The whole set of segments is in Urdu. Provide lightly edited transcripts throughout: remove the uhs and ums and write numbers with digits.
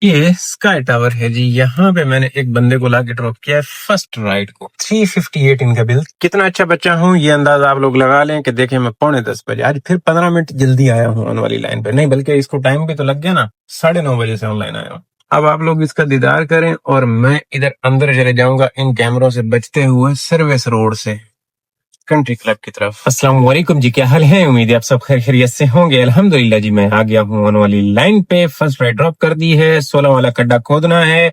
یہ اسکائی ٹاور ہے جی. یہاں پہ میں نے ایک بندے کو لا کے ڈراپ کیا ہے فرسٹ رائڈ کو. 358 ان کا بل. کتنا اچھا بچہ ہوں یہ انداز آپ لوگ لگا لیں کہ دیکھیں میں 9:45 بجے آج پھر 15 منٹ جلدی آیا ہوں آن والی لائن پہ. نہیں بلکہ اس کو ٹائم بھی تو لگ گیا نا, 9:30 بجے سے آن لائن آیا ہوں. اب آپ لوگ اس کا دیدار کریں اور میں ادھر اندر چلے جاؤں گا ان کیمروں سے بچتے ہوئے سروس روڈ سے کنٹری کلب کی طرف. السلام علیکم جی, کیا حال ہے؟ امید ہے آپ سب خیر خیریت سے ہوں گے. الحمدللہ جی میں آ گیا ہوں آن والی لائن پہ. فرسٹ رائڈ ڈراپ کر دی ہے, 16 والا کڈا کھودنا ہے.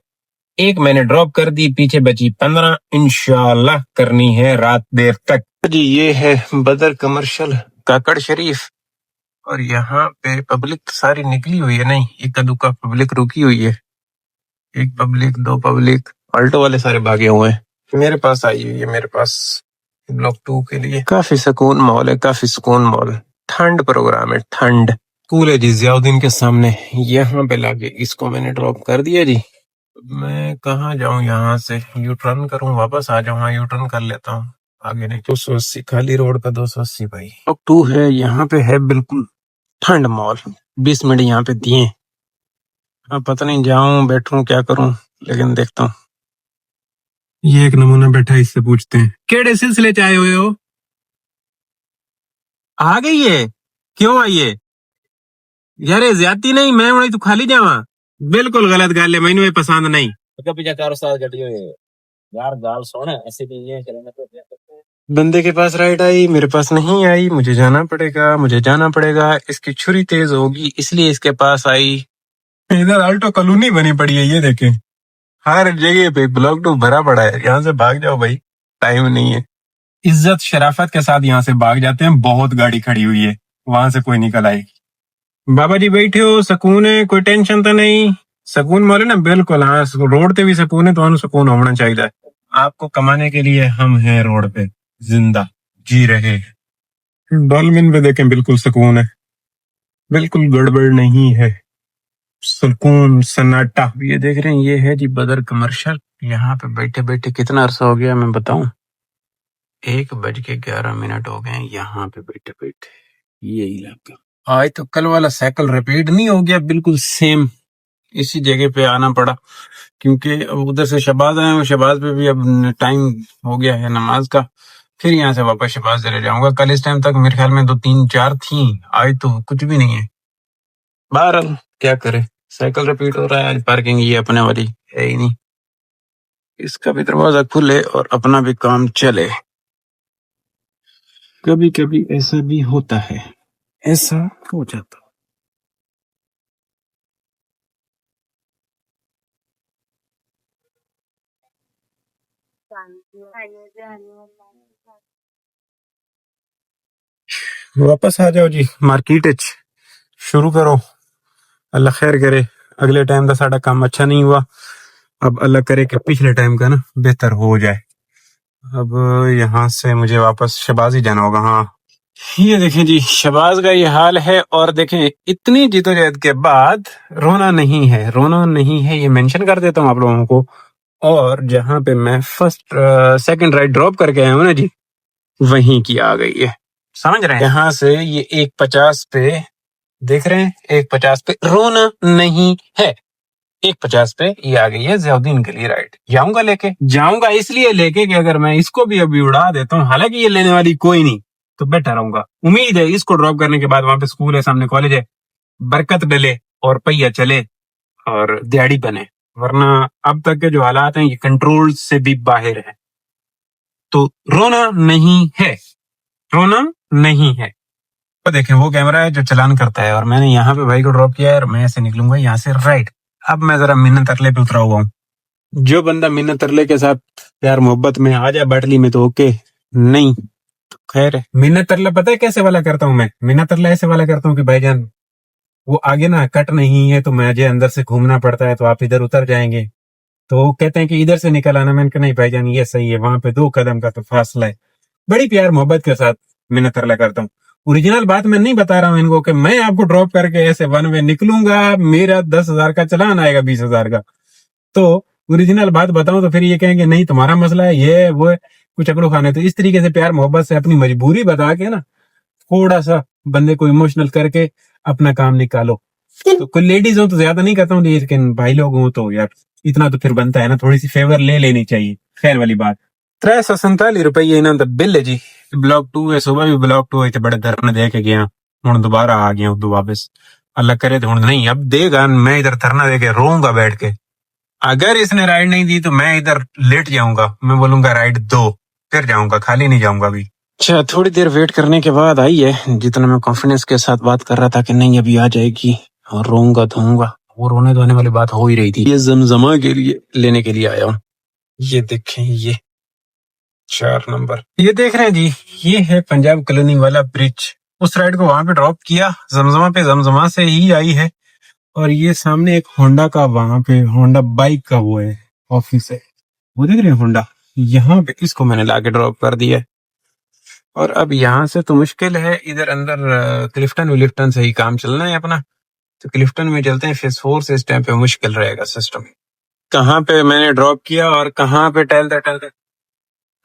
ایک میں نے ڈراپ کر دی, پیچھے بچی 15. انشاءاللہ کرنی ہے رات دیر تک جی. یہ ہے بدر کمرشل کاکڑ شریف, اور یہاں پہ پبلک ساری نکلی ہوئی ہے. نہیں ایک دکا پبلک رکی ہوئی ہے, ایک پبلک دو پبلک, آلٹو والے سارے بھاگے ہوئے ہیں. میرے پاس آئی ہوئی ہے, میرے پاس بلاک 2 کے لیے. کافی سکون مال ہے, کافی سکون مال ہے. ٹھنڈ پروگرام ہے, ٹھنڈ کول ہے جی. ضیاء الدین کے سامنے یہاں پہ لا کے اس کو میں نے ڈراپ کر دیا جی. میں کہاں جاؤں, یہاں سے یو ٹرن کروں, واپس آ جاؤں. ہاں یو ٹرن کر لیتا ہوں, آگے نہیں. 280 خالی روڈ کا 280 بھائی. اب 2 ہے, یہاں پہ ہے بالکل ٹھنڈ مال. 20 منٹ یہاں پہ دیے. اب پتہ نہیں جاؤں بیٹھوں کیا کروں, لیکن دیکھتا ہوں. یہ ایک نمونہ بیٹھا, اس سے پوچھتے ہیں کیڑے سلسلے چ آئے ہوئے ہو. آ گئی ہے, کیوں آئیے یار؟ زیادتی نہیں, میں ہوں تو خالی جاواں. بالکل غلط گل ہے, مینوں یہ پسند نہیں. بندے کے پاس رائٹ آئی, میرے پاس نہیں آئی. مجھے جانا پڑے گا, مجھے جانا پڑے گا. اس کی چھری تیز ہوگی اس لیے اس کے پاس آئی. ادھر آلٹو کالونی بنی پڑی ہے, یہ دیکھیں ہر جگہ پہ بلاک 2 بھرا پڑا ہے. یہاں سے بھاگ جاؤ بھائی, ٹائم نہیں ہے. عزت شرافت کے ساتھ یہاں سے بھاگ جاتے ہیں. بہت گاڑی کھڑی ہوئی ہے, وہاں سے کوئی نکل آئے گی. بابا جی بیٹھے ہو, سکون ہے, کوئی ٹینشن تو نہیں. سکون مولے نا, بالکل. ہاں روڈ تے بھی سکون ہے, تو انہوں سکون ہونا چاہیے. آپ کو کمانے کے لیے ہم ہیں روڈ پہ, زندہ جی رہے. ڈولمن پہ دیکھیں بالکل سکون ہے, بالکل گڑبڑ نہیں ہے, سکون سناٹا. یہ دیکھ رہے ہیں, یہ ہے جی بدر کمرشل. یہاں پہ بیٹھے بیٹھے کتنا عرصہ ہو گیا میں بتاؤں, 1:11 ہو گئے یہاں پہ بیٹھے بیٹھے. یہ علاقہ آج تو کل والا سائیکل ریپیٹ نہیں ہو گیا, بالکل سیم اسی جگہ پہ آنا پڑا, کیونکہ ادھر سے شہباز آئے ہوں. شہباز پہ بھی اب ٹائم ہو گیا ہے نماز کا, پھر یہاں سے واپس شہباز چلے جاؤں گا. کل اس ٹائم تک میرے خیال میں 2 3 4 تھیں, آج تو کچھ بھی نہیں ہے. بہرحال کیا کرے, سائیکل ریپیٹ ہو رہا ہے. آج پارکنگ یہ اپنے والی ہے ہی نہیں, اس کا بھی دروازہ کھلے اور اپنا بھی کام چلے. کبھی کبھی ایسا بھی ہوتا ہے, ایسا ہو جاتا. واپس آ جاؤ جی مارکیٹ, شروع کرو. اللہ خیر کرے. اگلے ٹائم کا ساڈا کام اچھا نہیں ہوا, اب اللہ کرے کہ پچھلے ٹائم کا نا بہتر ہو جائے. اب یہاں سے مجھے واپس شہباز ہی جانا ہوگا. ہاں یہ دیکھیں جی شہباز کا یہ حال ہے. اور دیکھیں اتنی جدوجہد کے بعد رونا نہیں ہے, رونا نہیں ہے, یہ مینشن کر دیتا ہوں آپ لوگوں کو. اور جہاں پہ میں سیکنڈ رائڈ ڈراپ کر کے آیا ہوں نا جی, وہیں کی آ گئی ہے, سمجھ رہے ہیں. یہاں سے یہ 1:50 پہ دیکھ رہے ہیں, 1:50 پہ رونا نہیں ہے. 1:50 پہ یہ آ گئی ہے ضیاء الدین کے لیے رائڈ. جاؤں گا لے کے, جاؤں گا اس لیے لے کے کہ اگر میں اس کو بھی ابھی اڑا دیتا ہوں, حالانکہ یہ لینے والی کوئی نہیں, تو بیٹھا رہوں گا. امید ہے اس کو ڈراپ کرنے کے بعد وہاں پہ اسکول ہے, سامنے کالج ہے, برکت ڈلے اور پہیا چلے اور دیہڑی بنے. ورنہ اب تک کے جو حالات ہیں یہ کنٹرول سے بھی باہر ہے. تو رونا نہیں ہے, رونا نہیں ہے. دیکھیں وہ کیمرہ ہے جو چلان کرتا ہے, اور میں نے یہاں پہ بھائی کو ڈراپ کیا ہے, اور میں ایسے نکلوں گا یہاں سے رائٹ. اب میں ذرا منت ترلے پہ اترا ہوا ہوں. جو بندہ منت ترلے کے ساتھ پیار محبت میں آ جائے باٹلی میں تو اوکے, نہیں تو خیر ہے. منت ترلہ پتہ ہے کیسے والا کرتا ہوں میں؟ منت ترلہ ایسے والا کرتا ہوں کہ بھائی جان وہ آگے نا کٹ نہیں ہے, تو مجھے اندر سے گھومنا پڑتا ہے, تو آپ ادھر اتر جائیں گے. تو وہ کہتے ہیں کہ ادھر سے نکل آنا. میں نے کہا نہیں بھائی جان یہ صحیح ہے, وہاں پہ 2 قدم کا تو فاصلہ ہے. بڑی پیار محبت کے ساتھ منت ترلہ کرتا ہوں. اوریجنل بات میں نہیں بتا رہا ہوں ان کو کہ میں آپ کو ڈراپ کر کے ایسے 1 وے نکلوں گا, میرا 10,000 کا چلان آئے گا 20,000 کا. تو اوریجنل بات بتاؤں تو پھر یہ کہیں گے نہیں تمہارا مسئلہ ہے, یہ وہ کچھ اکڑو کھانے. تو اس طریقے سے پیار محبت سے اپنی مجبوری بتا کے نا تھوڑا سا بندے کو ایموشنل کر کے اپنا کام نکالو. تو کوئی لیڈیز ہو تو زیادہ نہیں کرتا ہوں، لیکن بھائی لوگ ہوں تو یار اتنا تو پھر بنتا ہے نا، تھوڑی سی فیور لے لینی چاہیے، خیر والی بات۔ 347 روپیے انہوں دا بل ہے جی۔ بلاک 2 ہے، صبح بھی بلاک 2 ہے، بڑے دھرنے دے کے گیا، ہوں دوبارہ آ گیا ادو واپس، اللہ کرے تو ہوں نہیں اب دے گا، میں ادھر دھرنا دے کے روؤں گا بیٹھ کے۔ اگر اس نے رائڈ نہیں دی تو میں ادھر لیٹ جاؤں گا، میں بولوں گا رائڈ دو، پھر جاؤں گا، خالی نہیں جاؤں گا ابھی۔ اچھا تھوڑی دیر ویٹ کرنے کے بعد آئی ہے، جتنا میں کانفیڈنس کے ساتھ بات کر رہا تھا کہ نہیں ابھی آ جائے گی اور روؤں گا دھوؤں گا، وہ رونے دھونے والی بات ہو ہی رہی تھی۔ یہ زمزمہ کے لیے لینے کے لیے آیا ہوں، یہ دیکھیں، یہ 4 نمبر یہ دیکھ رہے ہیں جی، یہ ہے پنجاب کالونی والا برج۔ اس رائڈ کو وہاں پہ ڈراپ کیا زمزمہ پہ، زمزمہ سے ہی آئی ہے، اور یہ سامنے ایک ہونڈا کا، وہاں پہ ہونڈا بائک کا وہ ہے آفس ہے، وہ دیکھ رہے ہیں ہونڈا، یہاں پہ اس کو میں نے لا کے ڈراپ کر دیا ہے۔ اور اب یہاں سے تو مشکل ہے، ادھر اندر کلفٹن ولفٹن سے ہی کام چلنا ہے اپنا، تو کلفٹن میں چلتے ہیں، فیز 4 سے اس ٹائم پہ مشکل رہے گا سسٹم۔ کہاں پہ میں نے ڈراپ کیا اور کہاں پہ ٹہلتے ٹہلتے،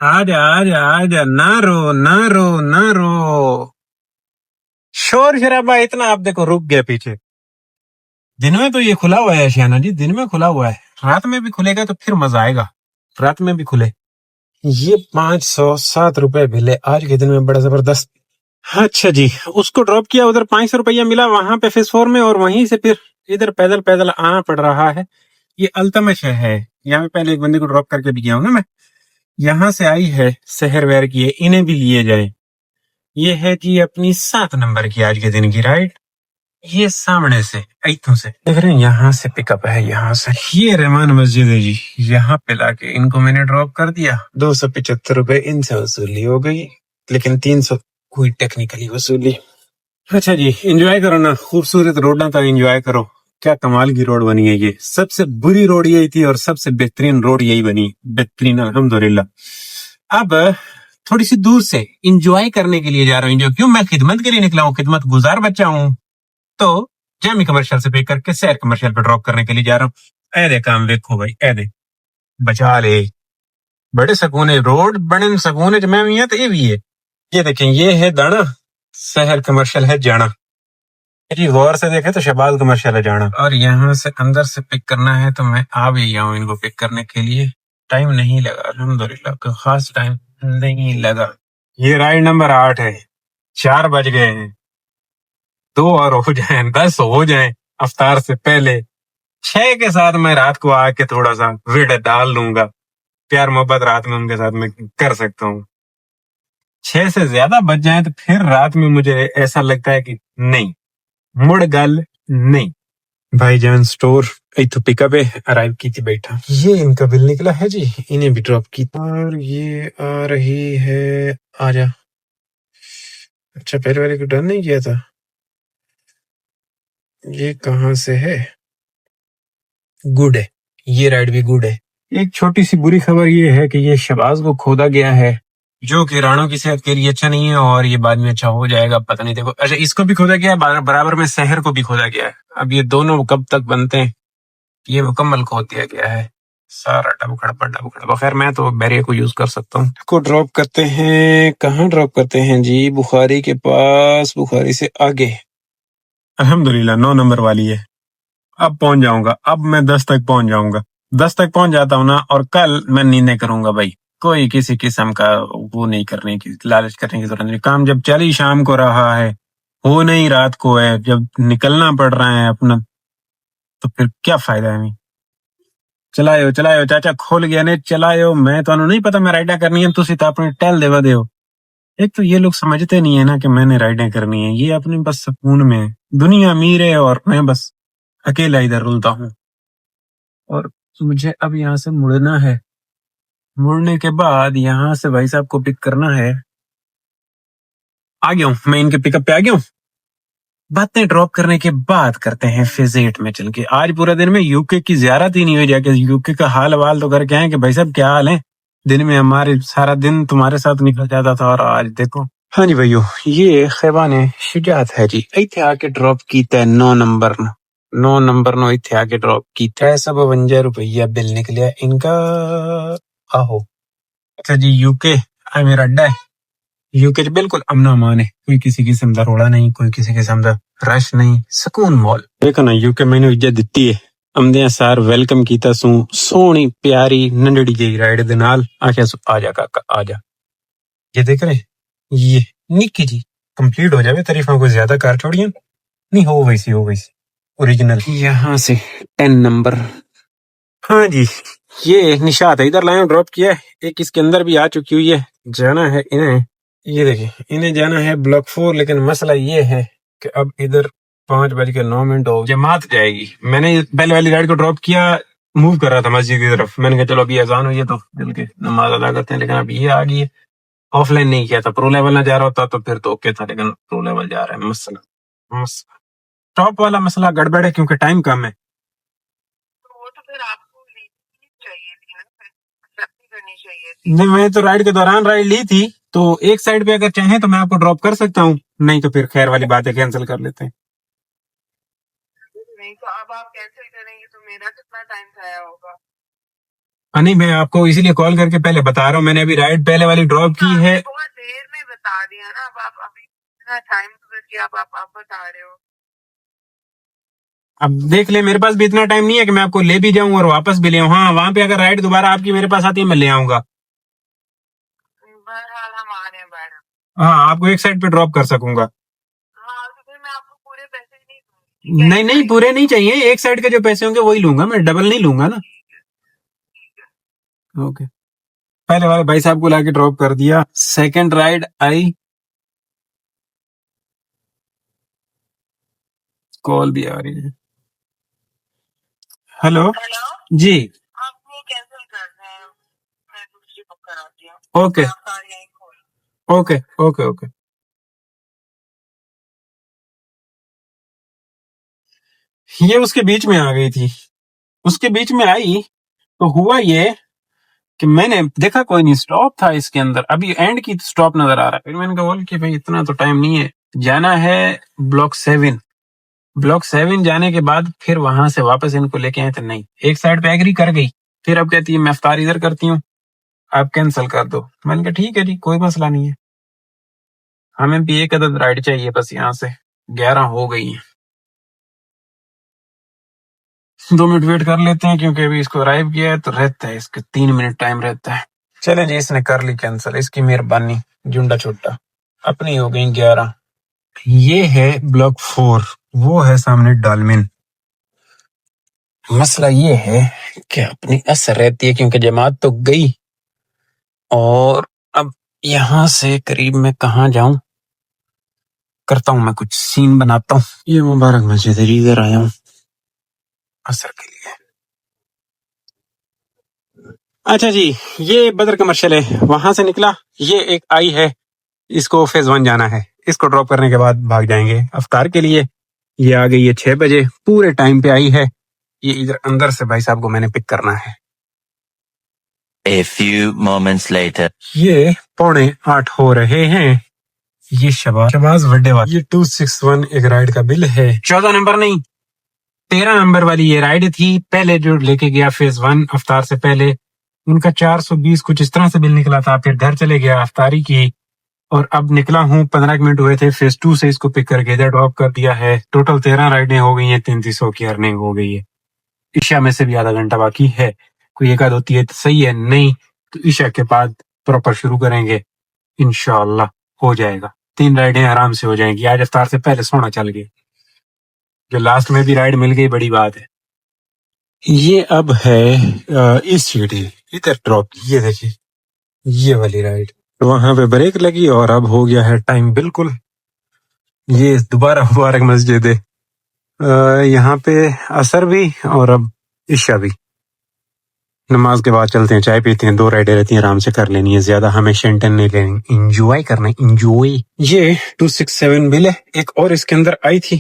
آجا آجا آجا، نہ رو نہ رو نہ رو، شور شرابہ اتنا، آپ دیکھو رک گیا پیچھے۔ دن میں تو یہ کھلا ہوا ہے شیانہ جی، دن میں کھلا ہوا ہے، رات میں بھی کھلے گا تو پھر مزہ آئے گا، رات میں بھی کھلے۔ یہ 507 روپے بل ہے آج کے دن میں، بڑا زبردست۔ اچھا جی، اس کو ڈراپ کیا، ادھر 500 روپیہ ملا وہاں پہ فیز 4 میں، اور وہیں سے پھر ادھر پیدل پیدل آنا پڑ رہا ہے۔ یہ التمش ہے، یہاں پہ پہلے ایک بندے کو ڈراپ کر کے بھی گیا ہوں نا میں، یہاں سے آئی ہے سحر ویر کی ہے، انہیں بھی لیے جائے۔ یہ ہے جی اپنی 7 نمبر کی آج کے دن کی رائڈ، یہ سامنے سے ایتھوں سے دیکھ رہے ہیں، یہاں سے پک اپ ہے، یہاں سے یہ رحمان مسجد ہے جی، یہاں پہ لا کے ان کو میں نے ڈراپ کر دیا، 275 روپے ان سے وصولی ہو گئی، لیکن 300 کوئی ٹیکنیکلی وصولی۔ اچھا جی، انجوائے کرو نا، خوبصورت روڈاں کا انجوائے کرو، کیا کمال کی روڈ بنی ہے یہ، سب سے بری روڈ یہی تھی اور سب سے بہترین روڈ یہی بنی، بہترین الحمدللہ۔ اب تھوڑی سی دور سے انجوائے کرنے کے لیے جا رہا ہوں، انجوائے کیوں، میں خدمت کے لیے نکلا ہوں، خدمت گزار بچہ ہوں، تو جامی کمرشل سے پے کر کے سیر کمرشل پہ ڈراپ کرنے کے لیے جا رہا ہوں۔ اے دے کام دیکھو بھائی، اے دے بچا لے، بڑے سکونے روڈ، بڑے سکونے میں بھی ہے تو یہ بھی ہے۔ یہ دیکھیں، یہ ہے دانا، سحر کمرشل ہے جانا جی، غور سے دیکھیں تو شبال کمرشل ہے جانا، اور یہاں سے اندر سے پک کرنا ہے تو میں آ بھی گیا ہوں ان کو پک کرنے کے لیے، ٹائم نہیں لگا الحمدللہ، کوئی خاص ٹائم نہیں لگا۔ یہ رائڈ نمبر 8 ہے، 4 بج گئے ہیں، 2 اور ہو جائیں، 10 ہو جائیں افطار سے پہلے، 6 کے ساتھ میں رات کو آ کے تھوڑا سا ویڈ ڈال لوں گا، پیار محبت رات میں ان کے ساتھ میں کر سکتا ہوں۔ 6 سے زیادہ بج جائیں تو پھر رات میں مجھے ایسا لگتا ہے کہ نہیں، مڑ گل نہیں۔ بھائی جان سٹور ایتھو پک اپ ارائیو کی تھی بیٹھا، یہ ان کا بل نکلا ہے جی، انہیں بھی ڈراپ کی، اور یہ آ رہی ہے، آجا، اچھا پہلے والے کو ڈن نہیں کیا تھا، یہ کہاں سے ہے، گڈ ہے، یہ رائڈ بھی گڈ ہے۔ ایک چھوٹی سی بری خبر یہ ہے کہ یہ شہباز کو کھودا گیا ہے، جو کہ رانوں کی صحت کے لیے اچھا نہیں ہے، اور یہ بعد میں اچھا ہو جائے گا، پتہ نہیں، دیکھو اچھا اس کو بھی کھودا گیا ہے، برابر میں سحر کو بھی کھودا گیا ہے، اب یہ دونوں کب تک بنتے ہیں، یہ مکمل کھود دیا گیا ہے سارا، ڈب کھڑا بخیر، میں تو بیریئر کو یوز کر سکتا ہوں۔ کو ڈراپ کرتے ہیں، کہاں ڈراپ کرتے ہیں جی، بخاری کے پاس، بخاری سے آگے، الحمدللہ 9 نمبر والی ہے، اب پہنچ جاؤں گا، اب میں 10 تک پہنچ جاؤں گا، 10 تک پہنچ جاتا ہوں نا، اور کل میں نیندیں کروں گا بھائی، کوئی کسی قسم کا وہ نہیں کرنے کی، لالچ کرنے کی ضرورت نہیں، کام جب چلی شام کو رہا ہے، ہو نہیں رات کو ہے، جب نکلنا پڑ رہا ہے اپنا، تو پھر کیا فائدہ ہے ہمیں، چلائیو چاچا کھول گیا نے، چلائیو، میں تو نہیں پتا میں رائڈاں کرنی ہے، تسی تو اپنے ٹیل دے ودے ہو۔ ایک تو یہ لوگ سمجھتے نہیں ہے نا کہ میں نے رائڈیں کرنی ہے، یہ اپنے بس سکون میں، دنیا امیر ہے اور میں بس اکیلا ادھر رلتا ہوں، اور مجھے اب یہاں سے مڑنا ہے، مڑنے کے بعد یہاں سے بھائی صاحب کو پک کرنا ہے، آ گیا ہوں میں ان کے پک اپ پہ آ گیا ہوں، باتیں ڈراپ کرنے کے بعد کرتے ہیں فیز 8 میں چل کے۔ آج پورا دن میں یو کے کی زیارت ہی نہیں ہوئی، جا کے یو کے کا حال وال تو کر کے آئے کہ بھائی صاحب کیا حال ہے، دن میں ہمارے سارا دن تمہارے ساتھ نکل جاتا تھا، اور آج دیکھو۔ ہاں جی بھائیو، یہ خیبان شجاعت ہے جی، ایتھے آ کے ڈراپ کیتا ہے 9 نمبر نو ایتھے آ کے ڈراپ کیتا ہے، 52 روپیہ بل نکلیا ان کا، آہو۔ اچھا جی، یو کے میرا اڈا ہے، یو کے بالکل امن و امان ہے، کوئی کسی قسم کا روڑا نہیں، کوئی کسی قسم کا رش نہیں سکون مال دیکھو نا یو کے میں نے عزت دیتی ہے امدیاں سار ویلکم کیتا سوں سونی پیاری ننڈڑی جی رائڈ دے نال آکھیا سو آ جا کاکا آ جا یہ دیکھ رہے یہ نکی جی کمپلیٹ ہو جاوے تعریفاں کو زیادہ کار چھوڑیاں نہیں ہو ویسی اوریجنل یہاں سے 10 نمبر ہاں جی یہ نشات ادھر لائن ڈراپ کیا ہے ایک اس کے اندر بھی آ چکی ہوئی ہے جانا ہے انہیں یہ دیکھیں انہیں جانا ہے بلاک 4 لیکن مسئلہ یہ ہے کہ اب ادھر 5:09 ہو جماعت جائے گی میں نے پہلے والی رائڈ کو ڈراپ کیا موو کر رہا تھا مسجد کی طرف میں نے کہا چلو ابھی اذان ہوئی ہے تو دل کے نماز ادا کرتے ہیں لیکن اب یہ آ گئی ہے آف لائن نہیں کیا تھا پرو لیول نہ جا رہا ہوتا تو پھر تو اوکے تھا لیکن پرو لیول جا رہا ہے مسئلہ ٹاپ والا مسئلہ گڑبڑ ہے کیونکہ ٹائم کم ہے نہیں میں تو رائڈ کے دوران رائڈ لی تھی تو ایک سائڈ پہ اگر چاہیں تو میں آپ کو ڈراپ کر سکتا ہوں نہیں تو پھر خیر والی بات ہے کینسل کر لیتے ہیں نہیں تو اب آپ کینسل کریں گے تو میرا کتنا ٹائم ضائع ہوگا نہیں میں آپ کو اسی لیے کال کر کے پہلے بتا رہا ہوں میں نے ابھی رائڈ پہلے والی ڈراپ کی ہے بہت دیر میں بتا دیا نا اب آپ ابھی اتنا ٹائم گزر گیا آپ بتا رہے ہو اب دیکھ لیں میرے پاس بھی اتنا ٹائم نہیں ہے کہ میں آپ کو لے بھی جاؤں اور واپس بھی لے آؤں ہاں وہاں پہ اگر رائڈ دوبارہ آپ کی میرے پاس آتی ہے میں لے آؤں گا بہرحال ہم آ رہے ہیں میڈم ہاں آپ کو ایک سائڈ پہ ڈراپ کر سکوں گا ہاں تو پھر میں آپ کو پورے پیسے نہیں دوں گی نہیں پورے نہیں چاہیے ایک سائڈ کے جو پیسے ہوں گے وہی لوں گا میں ڈبل نہیں لوں گا نا اوکے پہلے والے بھائی صاحب کو لا کے ڈراپ کر دیا سیکنڈ رائڈ آئی کال بھی آ رہی ہے ہلو جی آپ وہ کینسل کر دیں میں دوسری بک کراتی ہوں اوکے اوکے اوکے اوکے یہ اس کے بیچ میں آ گئی تھی اس کے بیچ میں آئی تو ہوا یہ کہ میں نے دیکھا کوئی نہیں سٹاپ تھا اس کے اندر ابھی اینڈ کی سٹاپ نظر آ رہا ہے پھر میں نے کہا بول کہ بھائی اتنا تو ٹائم نہیں ہے جانا ہے بلاک 7 جانے کے بعد پھر وہاں سے واپس ان کو لے کے آئے تھے نہیں ایک سائڈ پہ ایگری کر گئی پھر اب کہتی ہے میں افطار ادھر کرتی ہوں آپ کینسل کر دو میں نے کہا ٹھیک ہے جی کوئی مسئلہ نہیں ہے ہمیں بھی ایک عدد رائڈ چاہیے بس یہاں سے 11 ہو گئی ہیں 2 منٹ ویٹ کر لیتے ہیں کیونکہ ابھی اس کو ارائیو کیا ہے تو رہتا ہے اس کے 3 منٹ ٹائم رہتا ہے چلیں جی اس نے کر لی کینسل اس کی مہربانی جنڈا چھوٹا اپنی ہو گئی 11 یہ ہے بلاک 4 وہ ہے سامنے ڈالمن مسئلہ یہ ہے کہ اپنی اثر رہتی ہے کیونکہ جماعت تو گئی اور اب یہاں سے قریب میں کہاں جاؤں کرتا ہوں میں کچھ سین بناتا ہوں یہ مبارک مسجد ہے ادھر آیا ہوں اثر کے لیے اچھا جی یہ بدر کمرشل ہے وہاں سے نکلا یہ ایک آئی ہے اس کو فیز 1 جانا ہے اس کو ڈراپ کرنے کے بعد بھاگ جائیں گے افطار کے لیے یہ آ گئی ہے 6 بجے پورے ٹائم پہ آئی ہے یہ ادھر اندر سے بھائی صاحب کو میں نے پک کرنا ہے A few moments later یہ 7:45 ہو رہے ہیں یہ شباز وڈے والا یہ 261 ایک رائڈ کا بل ہے 14 نمبر نہیں 13 نمبر والی یہ رائڈ تھی پہلے جو لے کے گیا فیز 1 افطار سے پہلے ان کا 420 کچھ اس طرح سے بل نکلا تھا پھر گھر چلے گیا افطاری کی اور اب نکلا ہوں 15 منٹ ہوئے تھے فیز 2 سے اس کو پک کر کے ادھر ڈراپ کر دیا ہے ٹوٹل 13 رائڈیں ہو گئی ہیں 3300 کی ارننگ ہو گئی ہے عشاء میں سے بھی آدھا گھنٹہ باقی ہے کوئی ایک آدھ ہوتی ہے تو صحیح ہے نہیں تو عشاء کے بعد پراپر شروع کریں گے انشاءاللہ ہو جائے گا 3 رائڈیں آرام سے ہو جائیں گی آج افطار سے پہلے سونا چل گئی جو لاسٹ میں بھی رائڈ مل گئی بڑی بات ہے یہ اب ہے اس سیٹی ادھر ڈراپ یہ دیکھیے یہ والی رائڈ وہاں پہ بریک لگی اور اب ہو گیا ہے ٹائم بالکل یہ دوبارہ مبارک مسجد ہے یہاں پہ اثر بھی اور اب عشاء بھی نماز کے بعد چلتے ہیں چائے پیتے ہیں 2 رائڈیں رہتی ہیں آرام سے کر لینی ہے زیادہ ہمیں شینٹن نہیں لینی انجوائے کرنا انجوائے یہ 267 بل ہے ایک اور اس کے اندر آئی تھی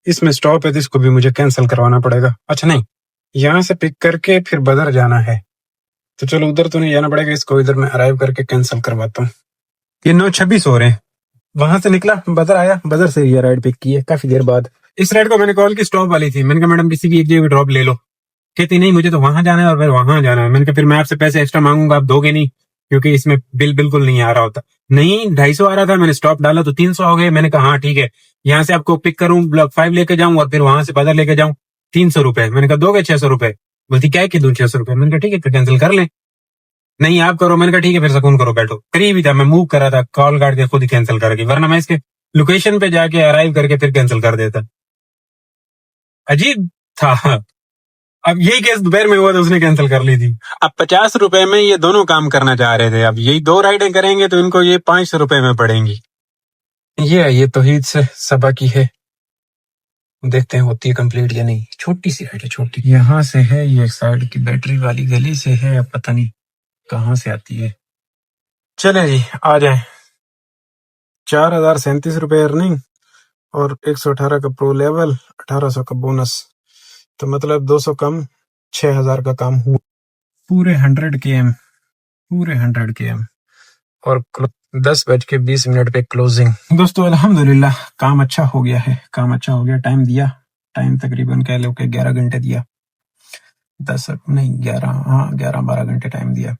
اس میں سٹاپ ہے تو اس کو بھی مجھے کینسل کروانا پڑے گا اچھا نہیں یہاں سے پک کر کے پھر بدر جانا ہے تو چلو ادھر تو نہیں جانا پڑے گا اس کو ادھر میں ارائیو کر کے کینسل کرواتا ہوں یہ 9:26 ہو رہے ہیں وہاں سے نکلا بدر آیا بدر سے یہ رائڈ پک کی ہے کافی دیر بعد اس رائڈ کو میں نے کال کی سٹاپ والی تھی میں نے کہا میڈم کسی بھی ایک جگہ ڈراپ لے لو کہتی نہیں مجھے تو وہاں جانا ہے اور پھر وہاں جانا ہے میں نے کہا پھر میں آپ سے پیسے ایکسٹرا مانگوں گا آپ دو گے نہیں کیونکہ اس میں بل بالکل نہیں آ رہا ہوتا. نہیں 250 آ رہا تھا, میں نے اسٹاپ ڈالا تو 300 ہو گئے. میں نے کہا ہاں ٹھیک ہے, یہاں سے آپ کو پک کروں, بلاک 5 لے کے جاؤں اور پھر وہاں سے بدر لے کے جاؤں, 300 روپے. میں نے کہا دو گے 600 روپے؟ بولتی کیا کہ دوں 600 روپے. میں نے کہا ٹھیک ہے پھر کینسل کر لیں. نہیں آپ کرو. میں نے کہا ٹھیک ہے پھر سکون کرو, بیٹھو. قریب ہی تھا, میں موو کرا تھا, کال کاٹ کے خود ہی کینسل کر گئی, ورنہ میں اس کے لوکیشن پہ جا کے ارائیو کر کے پھر کینسل کر دیتا. عجیب تھا. اب یہی کیس دوپہر میں ہوا تو اس نے کینسل کر لی تھی. اب 50 روپے میں یہ دونوں کام کرنا چاہ رہے تھے. اب یہی 2 رائڈیں کریں گے تو ان کو یہ 500 روپے میں پڑیں گی. یہ توحید سے صبا کی ہے, دیکھتے ہیں ہوتی ہے کمپلیٹ یا نہیں. چھوٹی سی رائڈ ہے, چھوٹی. یہاں سے ہے, یہ ایک سائڈ کی بیٹری والی گلی سے ہے, اب پتہ نہیں کہاں سے آتی ہے. چلیں جی آ جائیں. 4037 روپے ارننگ اور 118 کا پرو لیول, 1800 کا بونس, تو مطلب 200 کم 6000 کا کام ہوا. پورے 100 km, پورے 100 km, اور 10:20 پہ کلوزنگ. دوستو الحمدللہ کام اچھا ہو گیا ہے, کام اچھا ہو گیا. ٹائم دیا, ٹائم تقریباً کہہ لو کہ 11 گھنٹے دیا, 11-12 گھنٹے ٹائم دیا.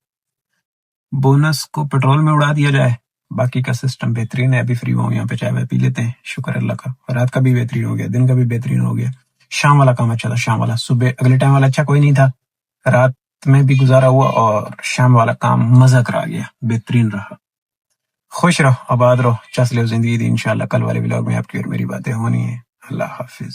بونس کو پیٹرول میں اڑا دیا جائے, باقی کا سسٹم بہترین ہے. ابھی فری ہوں یہاں پہ, چائے وائے پی لیتے ہیں, شکر اللہ کا. رات کا بھی بہترین ہو گیا, دن کا بھی بہترین ہو گیا. شام والا کام اچھا تھا, شام والا. صبح اگلے ٹائم والا اچھا کوئی نہیں تھا, رات میں بھی گزارا ہوا, اور شام والا کام مزہ کرا گیا, بہترین رہا. خوش رہو, آباد رہو, چس لو زندگی دی. انشاءاللہ کل والے ولاگ میں آپ کی اور میری باتیں ہونی ہیں. اللہ حافظ.